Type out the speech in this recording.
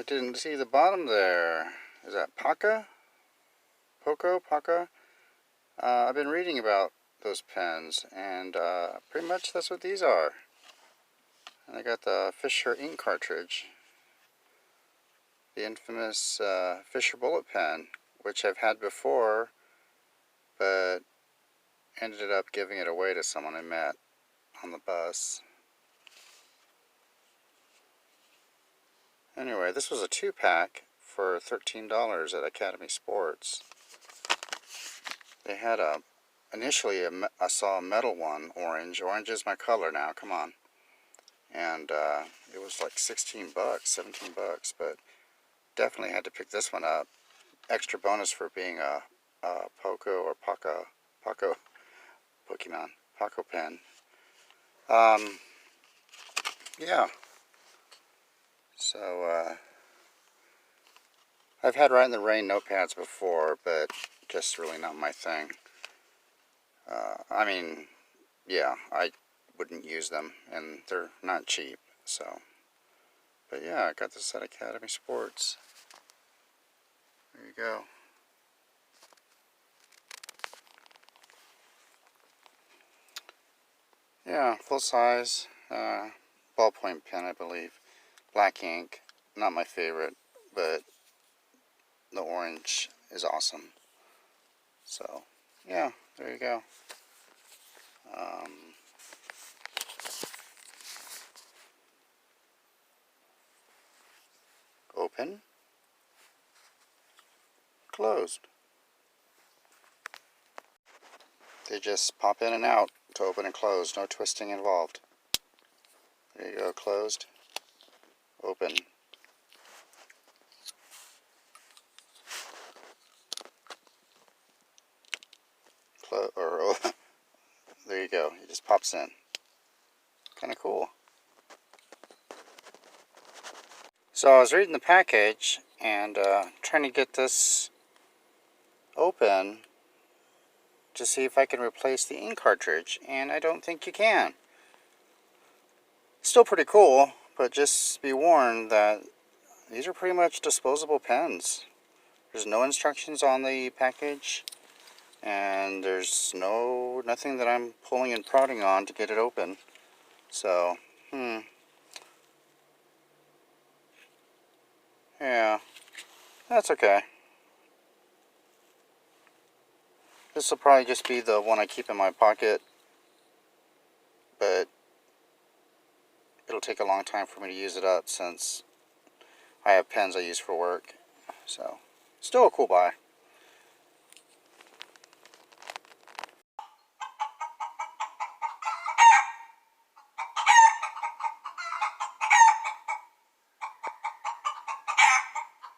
didn't see the bottom there. Is that Pokko? Pokko? I've been reading about those pens, and pretty much that's what these are. And I got the Fisher ink cartridge, the infamous Fisher bullet pen, which I've had before, but ended up giving it away to someone I met on the bus. Anyway, this was a 2-pack for $13 at Academy Sports. They had initially I saw a metal one, orange. Orange is my color now, come on. And it was like 16 bucks, 17 bucks, but definitely had to pick this one up. Extra bonus for being a Pokko or Pokko pen. Yeah. So, I've had Rite in the Rain notepads before, but just really not my thing. I mean, yeah, I wouldn't use them, and they're not cheap, so. But yeah, I got this at Academy Sports. There you go. Yeah, full size, ballpoint pen, I believe. Black ink, not my favorite, but the orange is awesome. So, yeah, there you go. Open, closed. They just pop in and out to open and close, no twisting involved. There you go, closed, open. There you go, it just pops in. Kind of cool. So I was reading the package and trying to get this open to see if I can replace the ink cartridge, and I don't think you can. Still pretty cool, but just be warned that these are pretty much disposable pens. There's no instructions on the package, and there's nothing that I'm pulling and prodding on to get it open. So, yeah, that's okay. This will probably just be the one I keep in my pocket, but it'll take a long time for me to use it up since I have pens I use for work. So, still a cool buy.